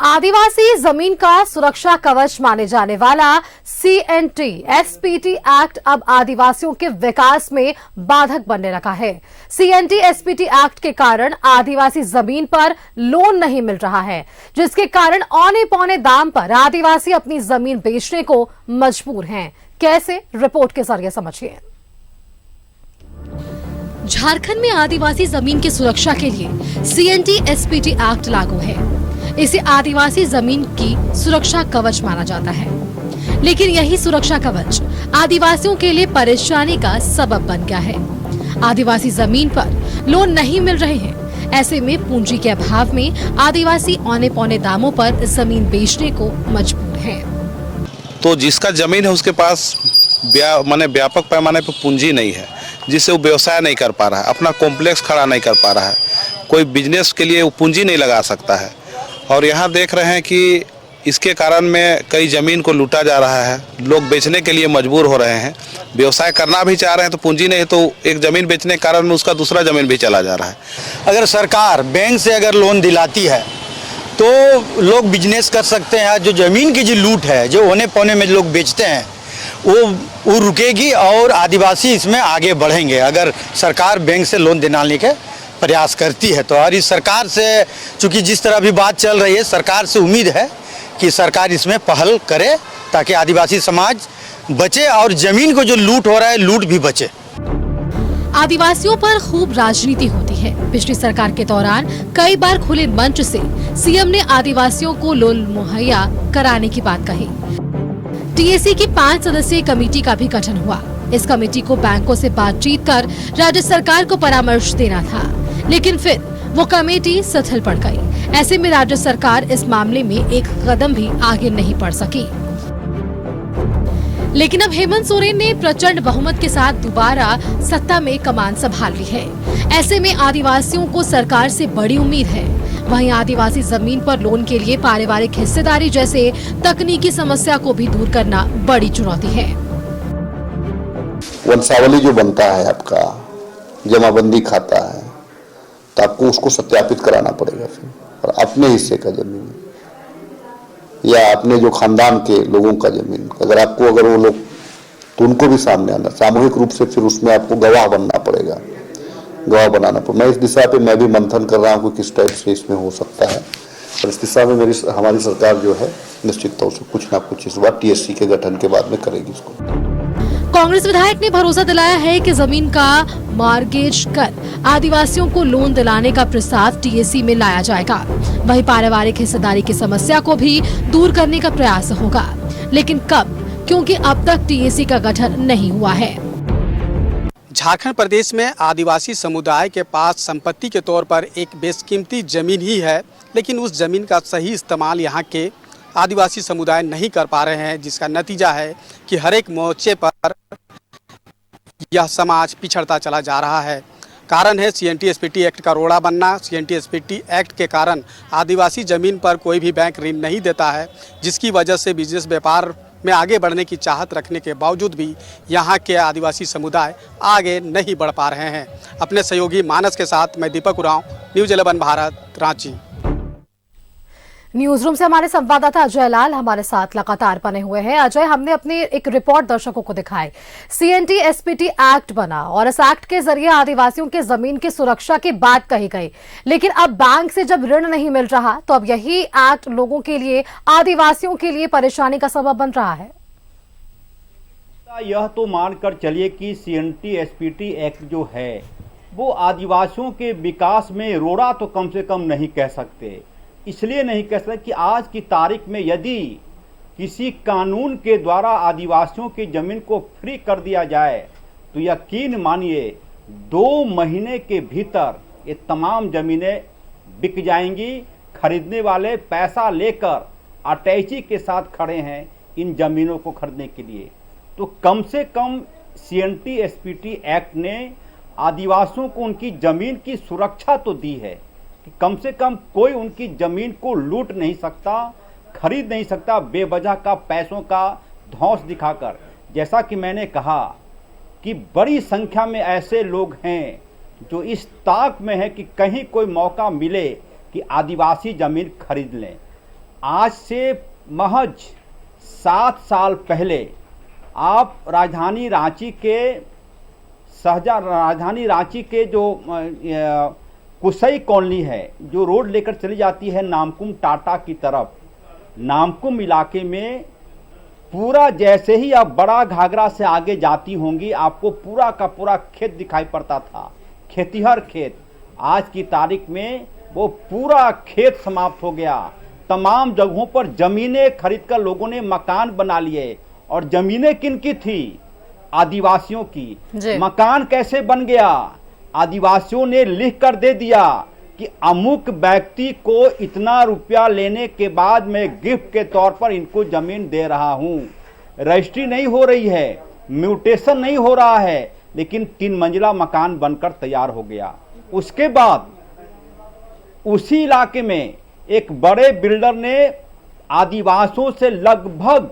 आदिवासी जमीन का सुरक्षा कवच माने जाने वाला CNT SPT एक्ट अब आदिवासियों के विकास में बाधक बनने लगा है। CNT SPT एक्ट के कारण आदिवासी जमीन पर लोन नहीं मिल रहा है, जिसके कारण औने पौने दाम पर आदिवासी अपनी जमीन बेचने को मजबूर हैं। कैसे, रिपोर्ट के जरिए समझिए। झारखंड में आदिवासी जमीन की सुरक्षा के लिए CNT SPT एक्ट लागू है। इसे आदिवासी जमीन की सुरक्षा कवच माना जाता है, लेकिन यही सुरक्षा कवच आदिवासियों के लिए परेशानी का सबब बन गया है। आदिवासी जमीन पर लोन नहीं मिल रहे हैं। ऐसे में पूंजी के अभाव में आदिवासी औने पौने दामों पर जमीन बेचने को मजबूर हैं। तो जिसका जमीन है उसके पास व्यापक पैमाने पर पूंजी नहीं है, जिससे वो व्यवसाय नहीं कर पा रहा है, अपना कॉम्प्लेक्स खड़ा नहीं कर पा रहा है, कोई बिजनेस के लिए वो पूंजी नहीं लगा सकता है। और यहाँ देख रहे हैं कि इसके कारण में कई ज़मीन को लूटा जा रहा है, लोग बेचने के लिए मजबूर हो रहे हैं। व्यवसाय करना भी चाह रहे हैं तो पूंजी नहीं है, तो एक ज़मीन बेचने के कारण में उसका दूसरा ज़मीन भी चला जा रहा है। अगर सरकार बैंक से अगर लोन दिलाती है तो लोग बिजनेस कर सकते हैं। जो ज़मीन की जो लूट है, जो होने पौने में लोग बेचते हैं, वो रुकेगी और आदिवासी इसमें आगे बढ़ेंगे। अगर सरकार बैंक से लोन दिलाने के प्रयास करती है तो। और इस सरकार से, चूंकि जिस तरह भी बात चल रही है, सरकार से उम्मीद है कि सरकार इसमें पहल करे ताकि आदिवासी समाज बचे और जमीन को जो लूट हो रहा है, लूट भी बचे। आदिवासियों पर खूब राजनीति होती है। पिछली सरकार के दौरान कई बार खुले मंच से सीएम ने आदिवासियों को लोन मुहैया कराने की बात कही। TAC की 5 सदस्यीय कमेटी का भी गठन हुआ। इस कमेटी को बैंकों से बातचीत कर राज्य सरकार को परामर्श देना था, लेकिन फिर वो कमेटी शिथिल पड़ गई। ऐसे में राज्य सरकार इस मामले में एक कदम भी आगे नहीं बढ़ सकी। लेकिन अब हेमंत सोरेन ने प्रचंड बहुमत के साथ दोबारा सत्ता में कमान संभाल ली है। ऐसे में आदिवासियों को सरकार से बड़ी उम्मीद है। वहीं आदिवासी जमीन पर लोन के लिए पारिवारिक हिस्सेदारी जैसे तकनीकी समस्या को भी दूर करना बड़ी चुनौती है। वंशावली जो बनता है, आपका जमाबंदी खाता है, तो आपको उसको सत्यापित कराना पड़ेगा फिर, और अपने हिस्से का जमीन या अपने जो खानदान के लोगों का जमीन, अगर वो लोग, तो उनको भी सामने आना, सामूहिक रूप से फिर उसमें आपको गवाह बनना पड़ेगा, गवाह बनाना पड़ेगा। मैं इस दिशा पे मैं भी मंथन कर रहा हूँ कि किस टाइप से इसमें हो सकता है, और इस दिशा में हमारी सरकार जो है निश्चित तौर से कुछ ना कुछ इस बार TSC के गठन के बाद में करेगी इसको। कांग्रेस विधायक ने भरोसा दिलाया है कि जमीन का मॉर्गेज कर आदिवासियों को लोन दिलाने का प्रस्ताव TAC में लाया जाएगा। वहीं पारिवारिक हिस्सेदारी की समस्या को भी दूर करने का प्रयास होगा, लेकिन कब, क्योंकि अब तक TAC का गठन नहीं हुआ है। झारखंड प्रदेश में आदिवासी समुदाय के पास संपत्ति के तौर पर एक बेशकीमती जमीन ही है, लेकिन उस जमीन का सही इस्तेमाल यहाँ के आदिवासी समुदाय नहीं कर पा रहे हैं, जिसका नतीजा है कि हर एक मोर्चे पर यह समाज पिछड़ता चला जा रहा है। कारण है CNT SPT एक्ट का रोड़ा बनना। CNT SPT एक्ट के कारण आदिवासी ज़मीन पर कोई भी बैंक ऋण नहीं देता है, जिसकी वजह से बिजनेस व्यापार में आगे बढ़ने की चाहत रखने के बावजूद भी यहाँ के आदिवासी समुदाय आगे नहीं बढ़ पा रहे हैं। अपने सहयोगी मानस के साथ मैं Deepak Oraon, news 11 Bharat, Ranchi. News room से हमारे संवाददाता अजय लाल हमारे साथ लगातार बने हुए हैं। अजय, हमने अपनी एक रिपोर्ट दर्शकों को दिखाई। CNT SPT एक्ट बना और इस एक्ट के जरिए आदिवासियों के जमीन की सुरक्षा की बात कही गई, लेकिन अब बैंक से जब ऋण नहीं मिल रहा तो अब यही एक्ट लोगों के लिए, आदिवासियों के लिए परेशानी का सबब बन रहा है। यह तो मानकर चलिए कि CNT SPT एक्ट जो है वो आदिवासियों के विकास में रोड़ा तो कम से कम नहीं कह सकते। इसलिए नहीं कह सकते कि आज की तारीख में यदि किसी कानून के द्वारा आदिवासियों की ज़मीन को फ्री कर दिया जाए तो यकीन मानिए 2 महीने के भीतर ये तमाम ज़मीनें बिक जाएंगी। खरीदने वाले पैसा लेकर अटैची के साथ खड़े हैं इन ज़मीनों को खरीदने के लिए। तो कम से कम CNT SPT एक्ट ने आदिवासियों को उनकी ज़मीन की सुरक्षा तो दी है कि कम से कम कोई उनकी ज़मीन को लूट नहीं सकता, खरीद नहीं सकता बेवजह का पैसों का धौंस दिखाकर। जैसा कि मैंने कहा कि बड़ी संख्या में ऐसे लोग हैं जो इस ताक में है कि कहीं कोई मौका मिले कि आदिवासी ज़मीन खरीद लें। आज से महज 7 साल पहले आप राजधानी रांची के जो कुसई कॉलोनी है, जो रोड लेकर चली जाती है नामकुम टाटा की तरफ, नामकुम इलाके में पूरा जैसे ही आप बड़ा घाघरा से आगे जाती होंगी आपको पूरा का पूरा खेत दिखाई पड़ता था, खेतिहर खेत। आज की तारीख में वो पूरा खेत समाप्त हो गया। तमाम जगहों पर जमीनें खरीदकर लोगों ने मकान बना लिए, और जमीनें किनकी थी? आदिवासियों की। मकान कैसे बन गया? आदिवासियों ने लिख कर दे दिया कि अमुक व्यक्ति को इतना रुपया लेने के बाद मैं गिफ्ट के तौर पर इनको जमीन दे रहा हूं। रजिस्ट्री नहीं हो रही है, म्यूटेशन नहीं हो रहा है, लेकिन 3 मंजिला मकान बनकर तैयार हो गया। उसके बाद उसी इलाके में एक बड़े बिल्डर ने आदिवासियों से लगभग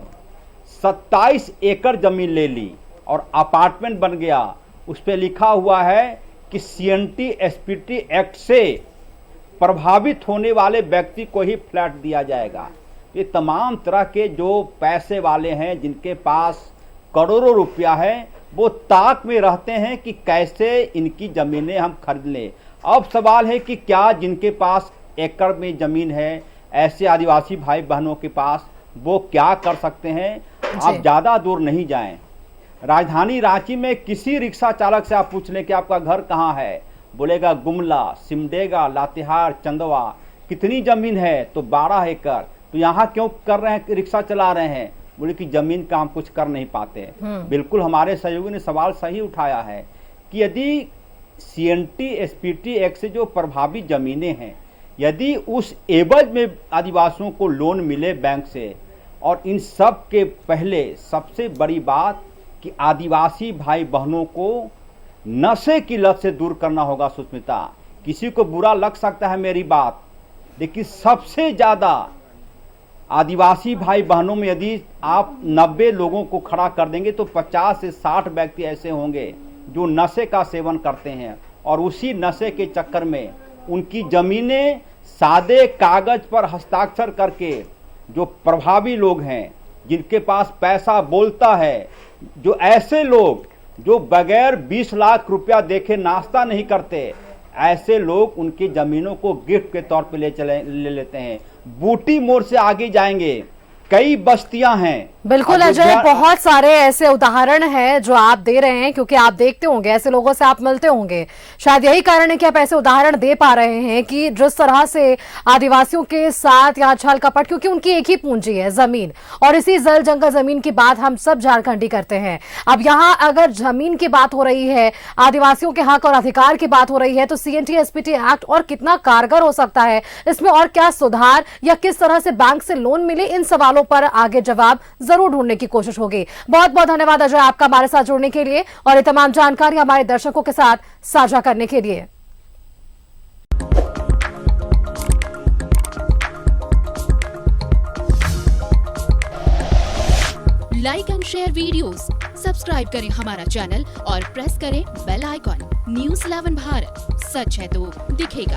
27 एकड़ जमीन ले ली और अपार्टमेंट बन गया। उस पर लिखा हुआ है कि CNT SPT एक्ट से प्रभावित होने वाले व्यक्ति को ही फ्लैट दिया जाएगा। ये तमाम तरह के जो पैसे वाले हैं, जिनके पास करोड़ों रुपया है, वो ताक में रहते हैं कि कैसे इनकी ज़मीनें हम खरीद लें। अब सवाल है कि क्या जिनके पास एकड़ में ज़मीन है, ऐसे आदिवासी भाई बहनों के पास, वो क्या कर सकते हैं? आप ज़्यादा दूर नहीं जाएं। राजधानी रांची में किसी रिक्शा चालक से आप पूछ लें कि आपका घर कहाँ है, बोलेगा गुमला, सिमडेगा, लातेहार, चंदवा। कितनी ज़मीन है? तो 12 एकड़। तो यहाँ क्यों कर रहे हैं, रिक्शा चला रहे हैं? बोले कि ज़मीन का हम कुछ कर नहीं पाते। बिल्कुल हमारे सहयोगी ने सवाल सही उठाया है कि यदि CNT SPT एक्ट से जो प्रभावित ज़मीनें हैं, यदि उस एवज में आदिवासियों को लोन मिले बैंक से, और इन सब के पहले सबसे बड़ी बात कि आदिवासी भाई बहनों को नशे की लत से दूर करना होगा। सुष्मिता, किसी को बुरा लग सकता है मेरी बात, लेकिन सबसे ज़्यादा आदिवासी भाई बहनों में यदि आप 90 लोगों को खड़ा कर देंगे तो 50 से 60 व्यक्ति ऐसे होंगे जो नशे का सेवन करते हैं, और उसी नशे के चक्कर में उनकी ज़मीनें सादे कागज पर हस्ताक्षर करके, जो प्रभावी लोग हैं, जिनके पास पैसा बोलता है, जो ऐसे लोग जो बगैर 20 लाख रुपया देखे नाश्ता नहीं करते, ऐसे लोग उनकी ज़मीनों को गिफ्ट के तौर पे ले लेते हैं। बूटी मोड़ से आगे जाएंगे, कई बस्तियां हैं। बिल्कुल अजय, बहुत सारे ऐसे उदाहरण हैं जो आप दे रहे हैं, क्योंकि आप देखते होंगे, ऐसे लोगों से आप मिलते होंगे। शायद यही कारण है कि आप ऐसे उदाहरण दे पा रहे हैं कि जिस तरह से आदिवासियों के साथ यहाँ छल कपट, क्योंकि उनकी एक ही पूंजी है, जमीन, और इसी जल जंगल जमीन की बात हम सब झारखंडी करते हैं। अब यहाँ अगर जमीन की बात हो रही है, आदिवासियों के हक और अधिकार की बात हो रही है, तो CNT SPT एक्ट और कितना कारगर हो सकता है, इसमें और क्या सुधार, या किस तरह से बैंक से लोन मिले, इन सवालों पर आगे जवाब जरूर ढूंढने की कोशिश होगी। बहुत बहुत धन्यवाद अजय आपका हमारे साथ जुड़ने के लिए और ये तमाम जानकारी हमारे दर्शकों के साथ साझा करने के लिए। Like and share videos, subscribe करें हमारा चैनल और प्रेस करें बेल आइकॉन। News 11 भारत, सच है तो दिखेगा।